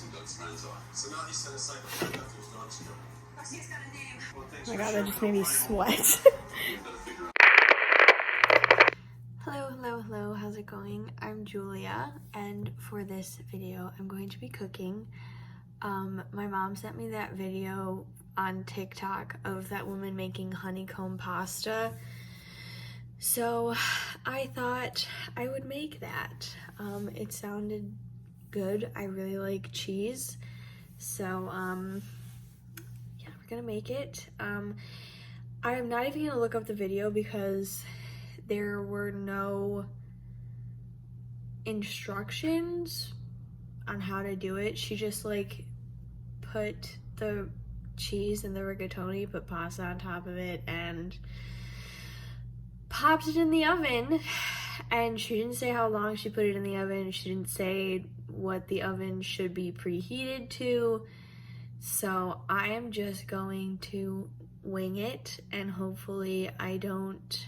Oh my god, that just made me sweat. Hello, how's it going? I'm Julia, and for this video, I'm going to be cooking. My mom sent me that video on TikTok of that woman making honeycomb pasta. So I thought I would make that. It sounded good. I really like cheese. So, yeah, we're gonna make it. I am not even gonna look up the video because there were no instructions on how to do it. She just like put the cheese and the rigatoni, put pasta on top of it, and popped it in the oven. And she didn't say how long she put it in the oven. She didn't say what the oven should be preheated to. So I am just going to wing it, and hopefully I don't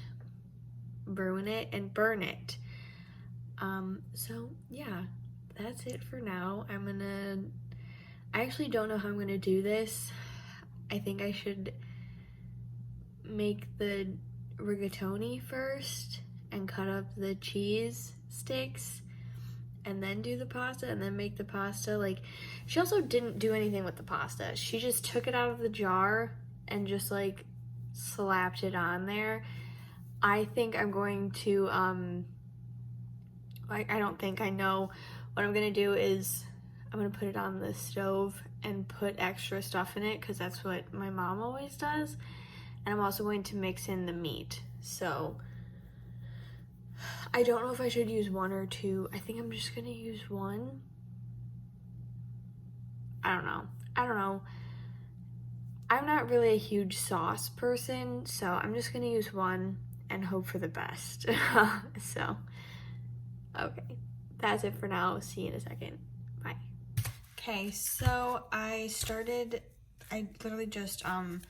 ruin it and burn it. So yeah, that's it for now. I actually don't know how I'm gonna do this. I think I should make the rigatoni first and cut up the cheese sticks and then do the pasta and then make the pasta. Like, she also didn't do anything with the pasta. She just took it out of the jar and just like slapped it on there. I think I'm going to, I don't think I know. What I'm gonna do is I'm gonna put it on the stove and put extra stuff in it because that's what my mom always does. And I'm also going to mix in the meat. So I don't know if I should use one or two. I think I'm just gonna use one. I don't know. I'm not really a huge sauce person, so I'm just gonna use one and hope for the best. So, okay, that's it for now. See you in a second. Bye. Okay, so I literally just, I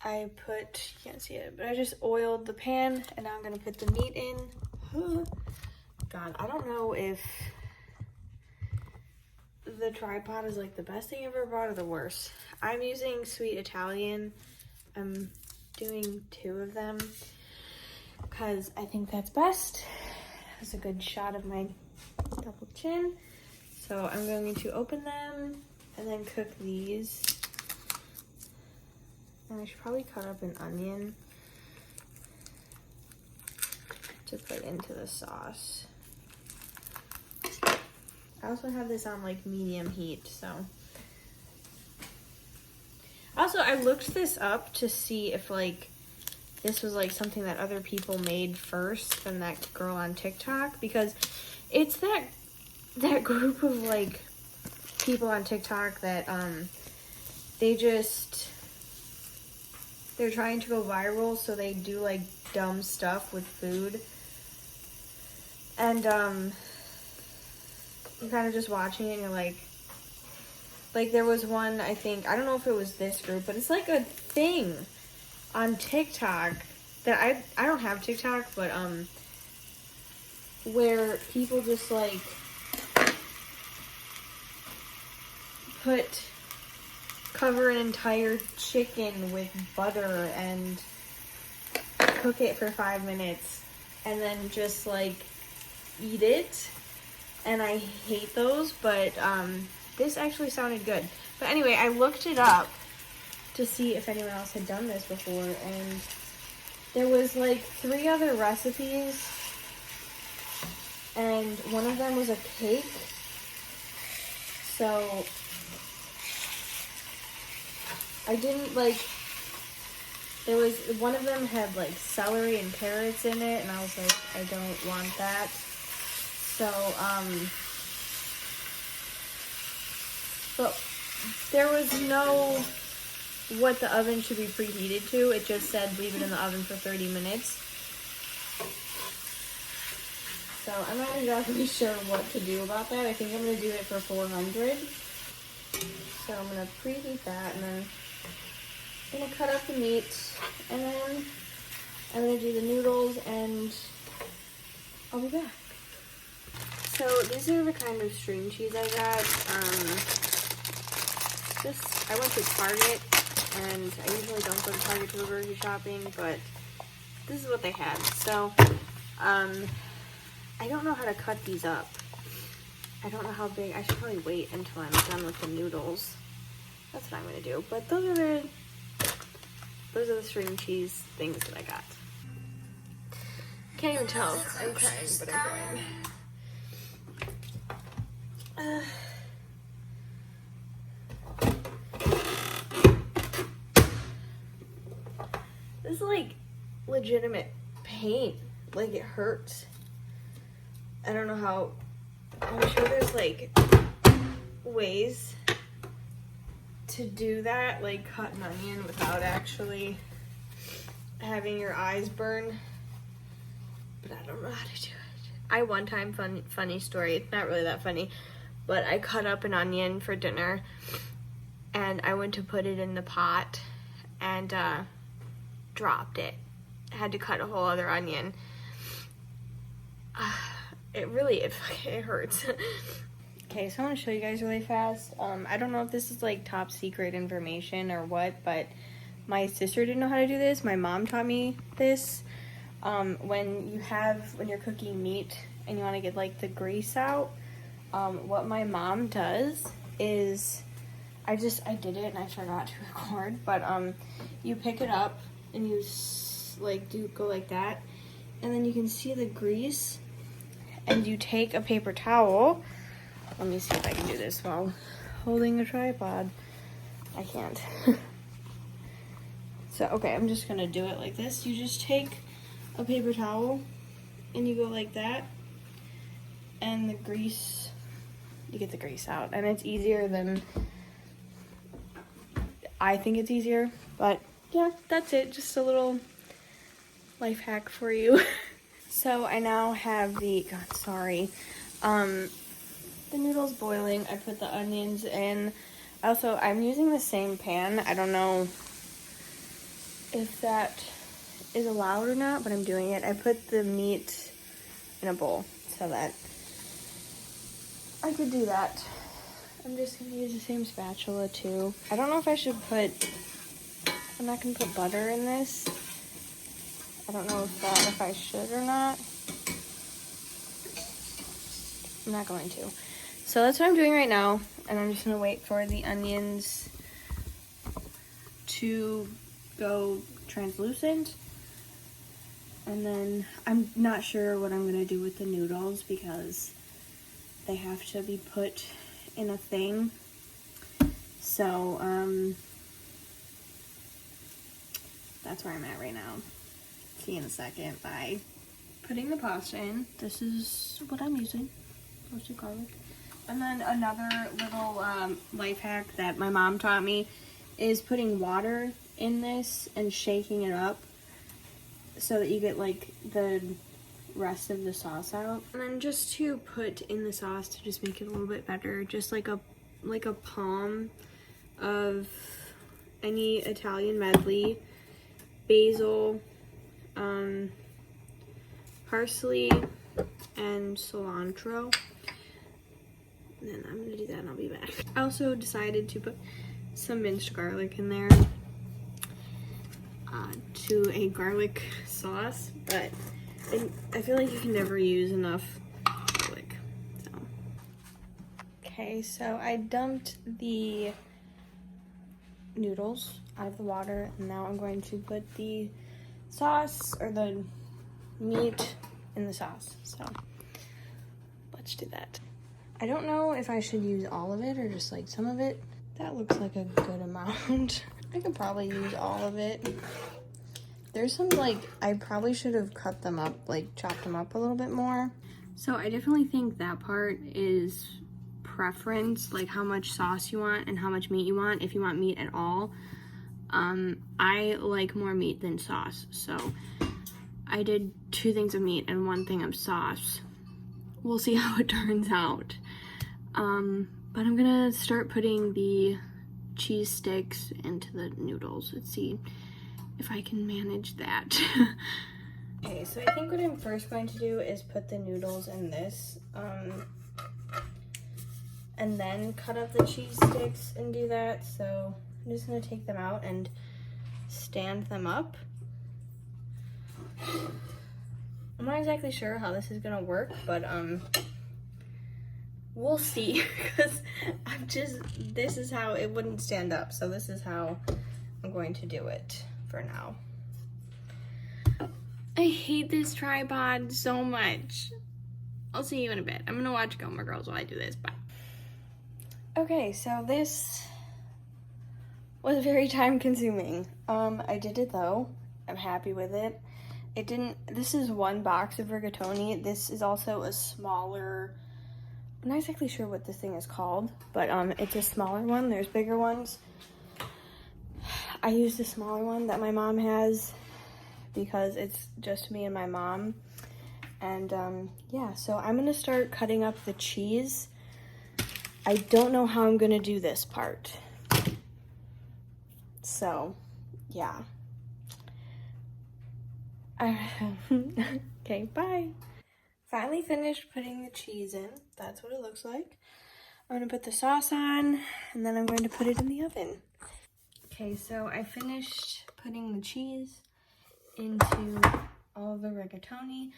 can't see it, but I just oiled the pan, and now I'm gonna put the meat in. God, I don't know if the tripod is like the best thing I've ever bought or the worst. I'm using Sweet Italian. I'm doing 2 of them because I think that's best. That's a good shot of my double chin. So I'm going to open them and then cook these. And I should probably cut up an onion to put into the sauce. I also have this on like medium heat, so. Also, I looked this up to see if like this was like something that other people made first than that girl on TikTok, because it's that group of like people on TikTok that they're trying to go viral, so they do like dumb stuff with food. And you're kind of just watching it and you're like there was one, I don't know if it was this group, but it's like a thing on TikTok that I don't have TikTok, but where people just like cover an entire chicken with butter and cook it for 5 minutes and then just like eat it. And I hate those, but this actually sounded good. But anyway, I looked it up to see if anyone else had done this before, and there was like 3 other recipes, and one of them was a cake. So I didn't like, one of them had like celery and carrots in it, and I was like, I don't want that. So, but there was no what the oven should be preheated to. It just said leave it in the oven for 30 minutes. So I'm not exactly sure what to do about that. I think I'm going to do it for 400. So I'm going to preheat that, and then I'm going to cut up the meat, and then I'm going to do the noodles, and I'll be back. So these are the kind of string cheese I got. I went to Target, and I usually don't go to Target to go grocery shopping, but this is what they had. So, I don't know how to cut these up. I don't know how big. I should probably wait until I'm done with the noodles. That's what I'm gonna do. But those are the string cheese things that I got. Can't even tell I'm crying, but I'm crying. This is like legitimate pain. Like it hurts. I don't know how. I'm sure there's like ways to do that, like cut an onion without actually having your eyes burn. But I don't know how to do it. I one time, funny story, it's not really that funny, but I cut up an onion for dinner and I went to put it in the pot and dropped it. I had to cut a whole other onion. It hurts. Okay, so I want to show you guys really fast. I don't know if this is like top secret information or what, but my sister didn't know how to do this. My mom taught me this. When you're cooking meat and you want to get like the grease out, what my mom does is, I did it and I forgot to record, but you pick it up and you go like that, and then you can see the grease, and you take a paper towel. Let me see if I can do this while holding a tripod. I can't. So, okay, I'm just gonna do it like this. You just take a paper towel and you go like that, and you get the grease out, and it's easier than, I think it's easier, but yeah, that's it. Just a little life hack for you. So I now have the noodles boiling. I put the onions in. Also, I'm using the same pan. I don't know if that is allowed or not, but I'm doing it. I put the meat in a bowl so that I could do that. I'm just gonna use the same spatula too. I don't know if I should I'm not gonna put butter in this. I don't know if I should or not. I'm not going to. So that's what I'm doing right now, and I'm just gonna wait for the onions to go translucent. And then I'm not sure what I'm gonna do with the noodles because they have to be put in a thing. So, that's where I'm at right now. See you in a second. Bye. Putting the pasta in. This is what I'm using. Roasted garlic. And then another little life hack that my mom taught me is putting water in this and shaking it up so that you get like the rest of the sauce out. And then just to put in the sauce to just make it a little bit better, just like a palm of any Italian medley, basil, parsley, and cilantro. And then I'm gonna do that and I'll be back. I also decided to put some minced garlic in there to a garlic sauce, but I feel like you can never use enough garlic. So. Okay, so I dumped the noodles out of the water, and now I'm going to put the sauce or the meat in the sauce. So let's do that. I don't know if I should use all of it or just like some of it. That looks like a good amount. I could probably use all of it. There's some I probably should have cut them up, chopped them up a little bit more. So I definitely think that part is preference, like how much sauce you want and how much meat you want, if you want meat at all. I like more meat than sauce, so I did 2 things of meat and 1 thing of sauce. We'll see how it turns out. But I'm gonna start putting the cheese sticks into the noodles. Let's see if I can manage that. Okay, so I think what I'm first going to do is put the noodles in this, and then cut up the cheese sticks and do that. So I'm just gonna take them out and stand them up. I'm not exactly sure how this is gonna work, but we'll see, because this is how it wouldn't stand up. So this is how I'm going to do it for now. I hate this tripod so much. I'll see you in a bit. I'm gonna watch Gilmore Girls while I do this. Bye. Okay, so this was very time consuming. I did it though. I'm happy with it. This is one box of rigatoni. This is also a smaller, I'm not exactly sure what this thing is called, but it's a smaller one. There's bigger ones. I used the smaller one that my mom has because it's just me and my mom. And yeah, so I'm gonna start cutting up the cheese. I don't know how I'm gonna do this part. So, yeah. Okay, bye. Finally finished putting the cheese in. That's what it looks like. I'm gonna put the sauce on, and then I'm going to put it in the oven. Okay, so I finished putting the cheese into all of the rigatoni.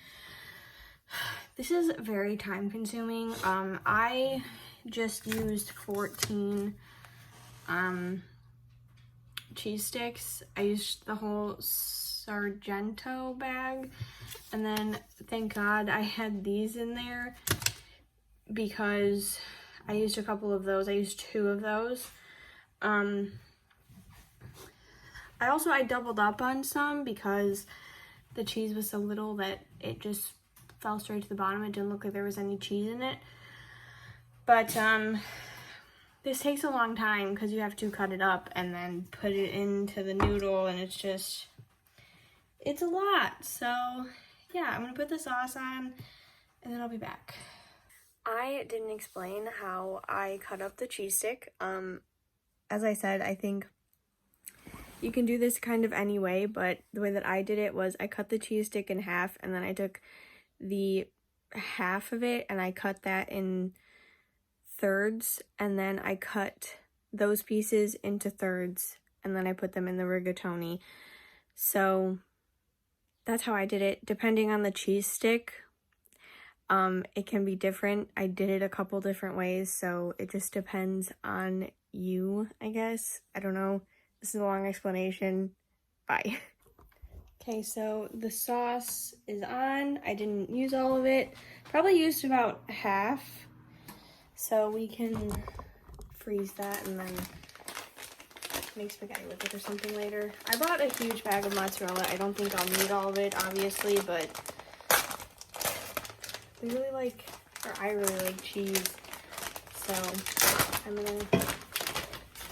This is very time consuming. I just used 14 cheese sticks. I used the whole Sargento bag, and then thank God I had these in there because I used a couple of those. I used 2 of those. I doubled up on some because the cheese was so little that it just fell straight to the bottom. It didn't look like there was any cheese in it. But this takes a long time because you have to cut it up and then put it into the noodle, and it's a lot. So yeah, I'm gonna put the sauce on and then I'll be back. I didn't explain how I cut up the cheese stick. As I said, I think you can do this kind of any way, but the way that I did it was I cut the cheese stick in half, and then I took the half of it and I cut that in thirds, and then I cut those pieces into thirds, and then I put them in the rigatoni. So that's how I did it. Depending on the cheese stick, it can be different. I did it a couple different ways, so it just depends on you, I guess. I don't know. This is a long explanation. Bye. Okay, so the sauce is on. I didn't use all of it. Probably used about half. So we can freeze that and then make spaghetti with it or something later. I bought a huge bag of mozzarella. I don't think I'll need all of it, obviously, but I really like cheese. So I'm gonna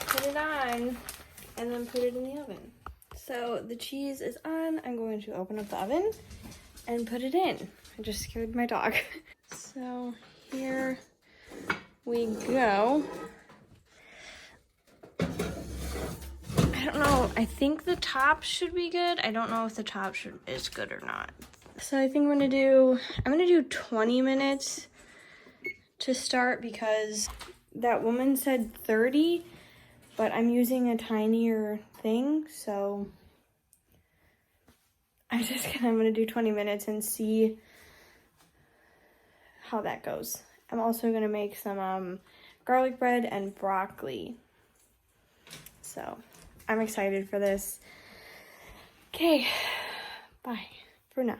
put it on and then put it in the oven. So the cheese is on. I'm going to open up the oven and put it in. I just scared my dog. So here we go. I don't know. I think the top should be good. I don't know if the top is good or not. So I think I'm gonna do 20 minutes to start because that woman said 30, but I'm using a tinier thing, so I'm gonna do 20 minutes and see how that goes. I'm also gonna make some garlic bread and broccoli. So I'm excited for this. Okay, bye for now.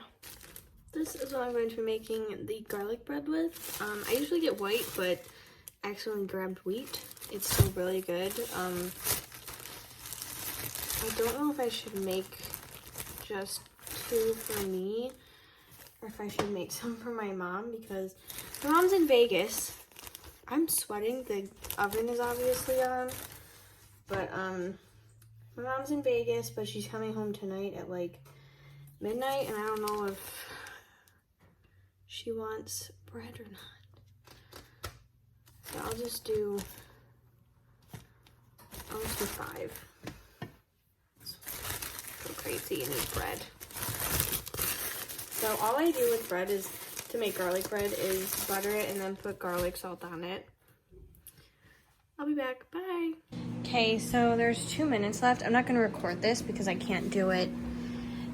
This is what I'm going to be making the garlic bread with. I usually get white, but I accidentally grabbed wheat. It's still really good. I don't know if I should make just 2 for me or if I should make some for my mom because my mom's in Vegas. I'm sweating. The oven is obviously on, but my mom's in Vegas, but she's coming home tonight at like midnight, and I don't know if she wants bread or not. So I'll just do 5. Go crazy and eat bread. So all I do with bread is, to make garlic bread, is butter it and then put garlic salt on it. I'll be back. Bye. Okay, so there's 2 minutes left. I'm not going to record this because I can't do it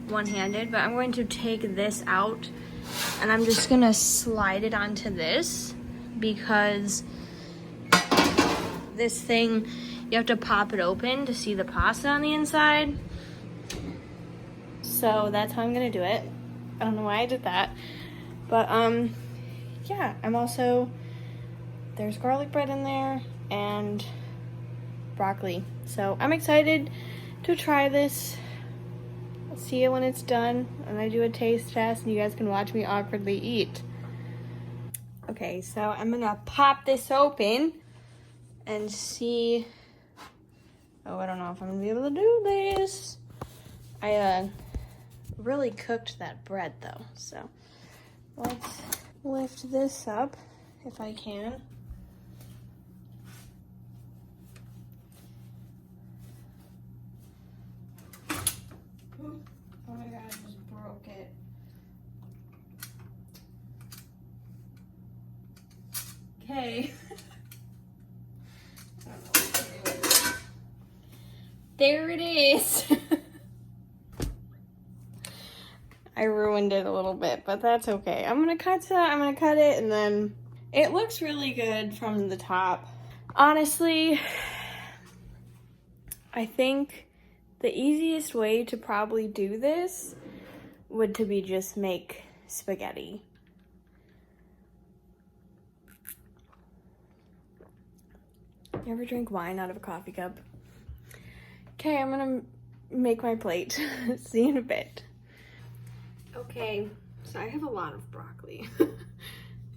one-handed, but I'm going to take this out and I'm just going to slide it onto this because this thing, you have to pop it open to see the pasta on the inside. So that's how I'm going to do it. I don't know why I did that. But, yeah, there's garlic bread in there and broccoli. So I'm excited to try this. I'll see you when it's done and I do a taste test and you guys can watch me awkwardly eat. Okay, so I'm gonna pop this open and see. Oh, I don't know if I'm gonna be able to do this. I really cooked that bread though, so let's lift this up if I can. Oh my god, I just broke it. Okay. I don't know what to do. There it is. I ruined it a little bit, but that's okay. I'm gonna cut it, and then it looks really good from the top. Honestly, I think the easiest way to probably do this would to be just make spaghetti. You ever drink wine out of a coffee cup? Okay, I'm gonna make my plate. See you in a bit. Okay, so I have a lot of broccoli,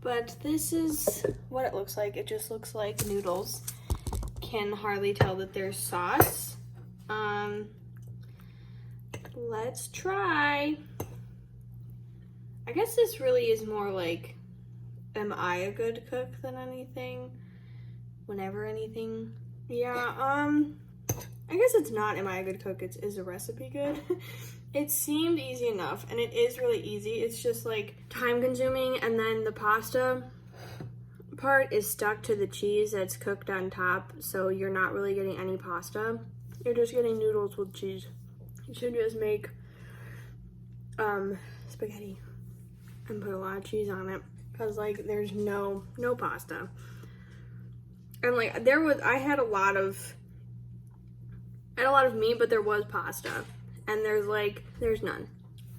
but this is what it looks like. It just looks like noodles. Can hardly tell that there's sauce. Let's try. I guess this really is more like, am I a good cook than anything? Whenever anything. Yeah, I guess it's not am I a good cook, it's is a recipe good? It seemed easy enough, and it is really easy. It's just like time consuming, and then the pasta part is stuck to the cheese that's cooked on top, so you're not really getting any pasta. You're just getting noodles with cheese. You should just make spaghetti and put a lot of cheese on it, because like there's no pasta. And like I had a lot of meat, but there was pasta, and there's none.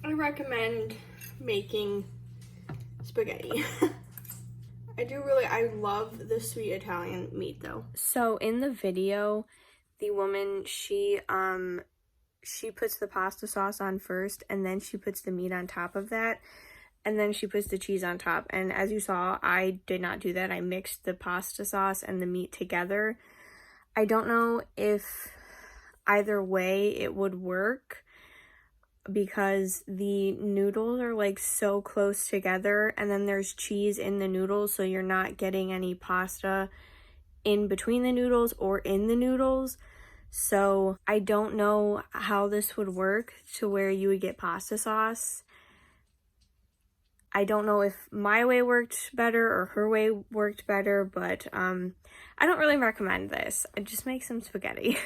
I recommend making spaghetti. I love the sweet Italian meat though. So in the video, the woman, she puts the pasta sauce on first, and then she puts the meat on top of that, and then she puts the cheese on top. And as you saw, I did not do that. I mixed the pasta sauce and the meat together. I don't know if either way it would work, because the noodles are like so close together, and then there's cheese in the noodles, so you're not getting any pasta in between the noodles or in the noodles. So I don't know how this would work to where you would get pasta sauce. I don't know if my way worked better or her way worked better, but I don't really recommend this. I just make some spaghetti.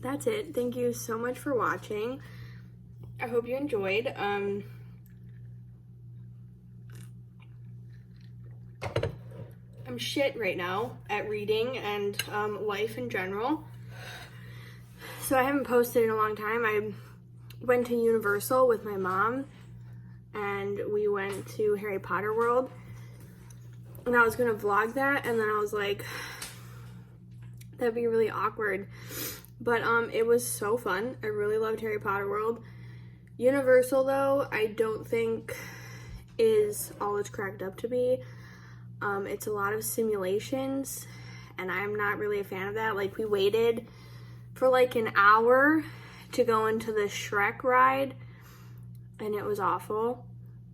That's it. Thank you so much for watching. I hope you enjoyed. I'm shit right now at reading and life in general. So I haven't posted in a long time. I went to Universal with my mom, and we went to Harry Potter World, and I was gonna vlog that, and then I was like, that'd be really awkward. But it was so fun. I really loved Harry Potter World. Universal though, I don't think is all it's cracked up to be. It's a lot of simulations, and I'm not really a fan of that. Like, we waited for like an hour to go into the Shrek ride, and it was awful.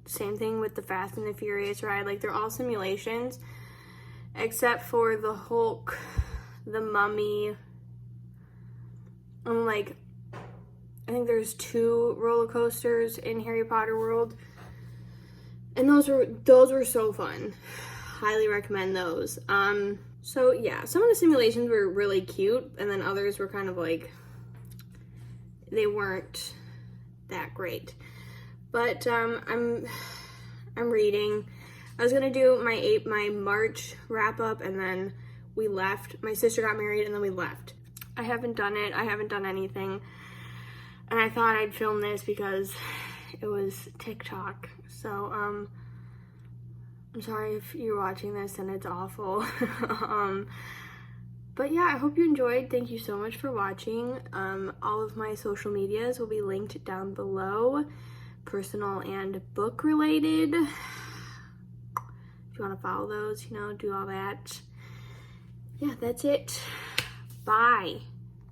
Same thing with the Fast and the Furious ride. Like, they're all simulations, except for the Hulk, the Mummy. I think there's 2 roller coasters in Harry Potter World. And those were so fun. Highly recommend those. So yeah, some of the simulations were really cute, and then others were kind of like, they weren't that great. But I'm reading. I was gonna do my March wrap up, and then we left. My sister got married, and then we left. I haven't done it. I haven't done anything, and I thought I'd film this because it was TikTok. So I'm sorry if you're watching this and it's awful. But yeah, I hope you enjoyed. Thank you so much for watching. All of my social medias will be linked down below, personal and book related. If you want to follow those, you know, do all that. Yeah, that's it. Bye.